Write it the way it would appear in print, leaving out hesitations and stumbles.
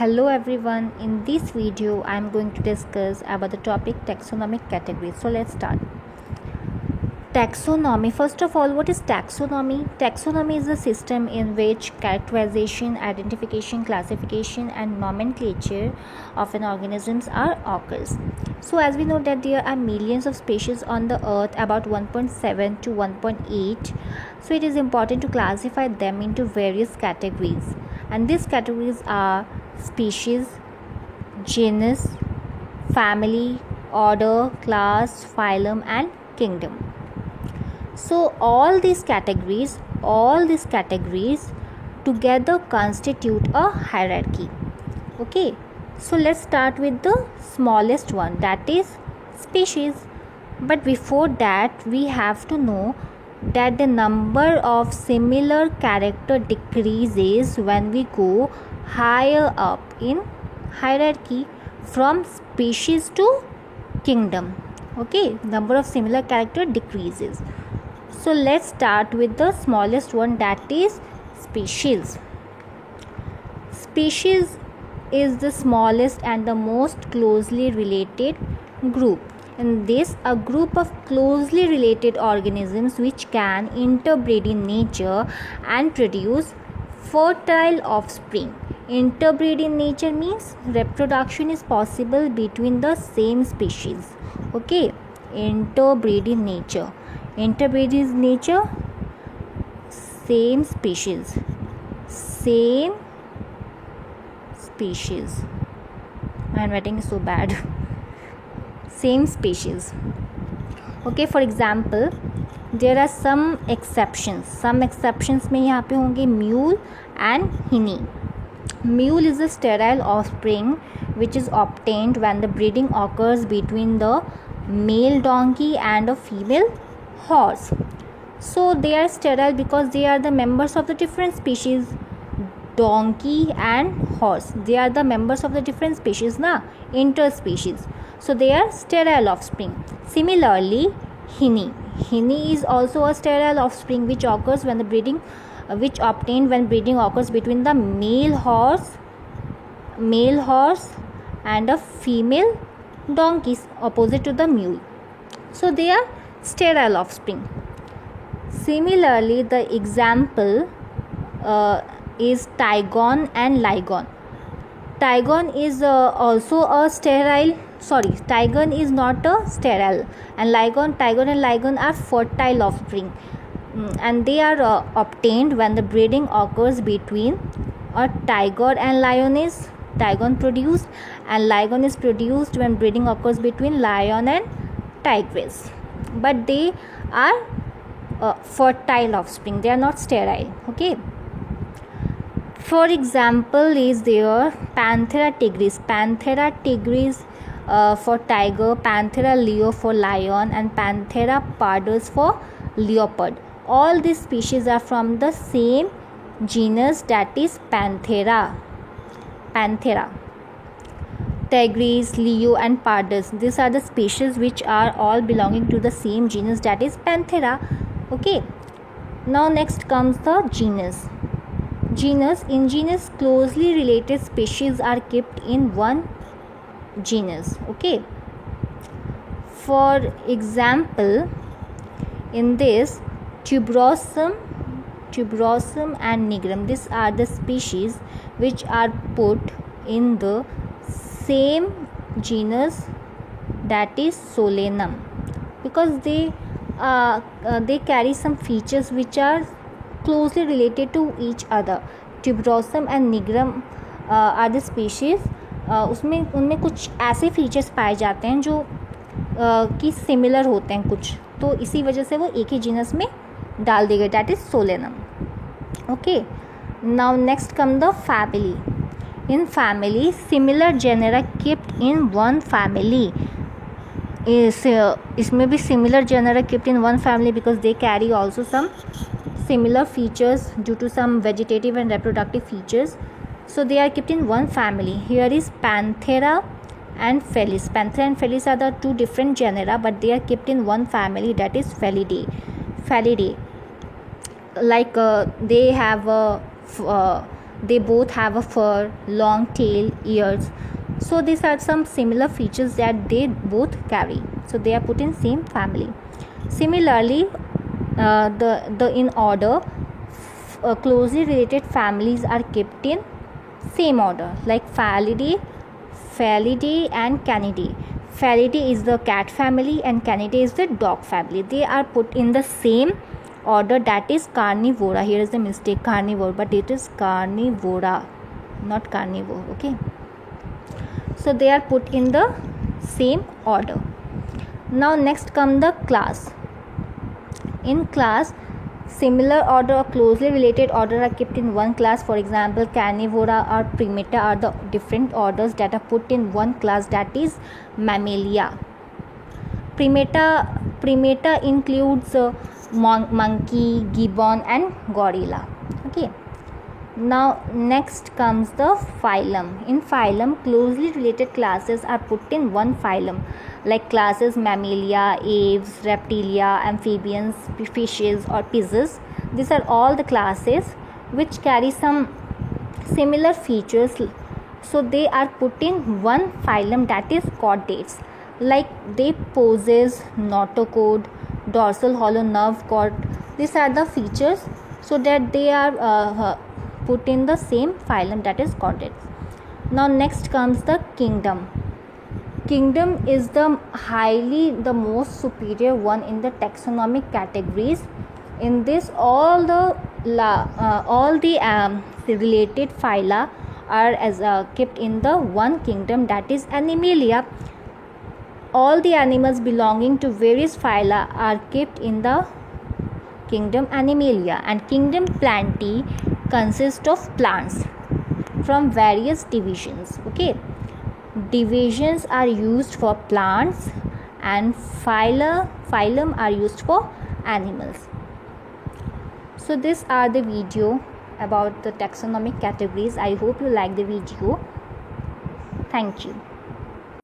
Hello everyone, in this video I am going to discuss about the topic taxonomic categories. So let's start. Taxonomy. First of all, what is taxonomy? Taxonomy is a system in which characterization, identification, classification and nomenclature of an organisms occurs. So as we know that there are millions of species on the earth, about 1.7 to 1.8. So it is important to classify them into various categories. And these categories are species, genus, family, order, class, phylum and kingdom. So all these categories together constitute a hierarchy. Okay, so let's start with the smallest one, that is species. But before that, we have to know that the number of similar character decreases when we go higher up in hierarchy from species to kingdom. Okay, number of similar character decreases. So let's start with the smallest one, that is species. Species is the smallest and the most closely related group. In this, a group of closely related organisms which can interbreed in nature and produce fertile offspring. Interbreed in nature means reproduction is possible between the same species. Okay, interbreed in nature. Interbreed is nature, same species. My writing is so bad. Same species. Okay, for example, there are some exceptions. Some exceptions में यहाँ पे होंगे mule and hinny. Mule is a sterile offspring which is obtained when the breeding occurs between the male donkey and a female horse. So they are sterile because they are the members of the different species. Donkey and horse, they are the members of the different species, interspecies. So they are sterile offspring. Similarly, hinny is also a sterile offspring which occurs when the breeding which obtained when breeding occurs between the male horse and a female donkey opposite to the mule. So they are sterile offspring. Similarly, the example is Tygon and Lygon. Tygon is also a sterile. Tygon is not a sterile, and Tygon and Lygon are fertile offspring, and they are obtained when the breeding occurs between a tiger and lioness. Tygon produced, and Lygon is produced when breeding occurs between lion and tigress. But they are fertile offspring. They are not sterile. Okay. For example, is there Panthera tigris. Panthera tigris for tiger, Panthera leo for lion, and Panthera pardus for leopard. All these species are from the same genus, that is Panthera. Tigris, leo and pardus, these are the species which are all belonging to the same genus, that is Panthera. Okay. Now next comes the genus. In genus, closely related species are kept in one genus. Okay. For example, in this, Tuberosum and Nigrum, these are the species which are put in the same genus, that is Solanum, because they carry some features which are closely related to each other. Tuberosum and Nigrum are the species. उनमें कुछ ऐसे features पाए जाते हैं जो कि similar होते हैं कुछ, तो इसी वजह से वो एक ही जीनस में डाल दिए गए, that is Solanum. Okay. Now next come the family. In family, similar genera kept in one family. इसमें भी similar genera kept in one family because they carry also some similar features due to some vegetative and reproductive features. So they are kept in one family. Here is Panthera and Felis. Panthera and Felis are the two different genera, but they are kept in one family, that is Felidae. Like they have They both have a fur, long tail, ears. So these are some similar features that they both carry. So they are put in same family. Similarly, the in order, closely related families are kept in same order, like Felidae and Canidae. Felidae is the cat family and Canidae is the dog family. They are put in the same order, that is Carnivora. Here is the mistake, carnivore, but it is Carnivora, not carnivore. Okay, so they are put in the same order. Now next come the class. In class, similar order or closely related order are kept in one class. For example, Carnivora or Primata are the different orders that are put in one class, that is Mammalia. Primata includes monkey, gibbon and gorilla. Okay. Now next comes the phylum. In phylum, closely related classes are put in one phylum, like classes Mammalia, aves, reptilia, amphibians, fishes or pisces. These are all the classes which carry some similar features, so they are put in one phylum, that is chordates, like they possess notochord, dorsal hollow nerve cord. These are the features, so that they are put in the same phylum, that is chordates. Now next comes the kingdom. Kingdom is the most superior one in the taxonomic categories. In this, all the related phyla are kept in the one kingdom, that is Animalia. All the animals belonging to various phyla are kept in the kingdom Animalia. And kingdom Plantae consists of plants from various divisions. Okay, divisions are used for plants and phylum are used for animals. So these are the video about the taxonomic categories. I hope you like the video. Thank you.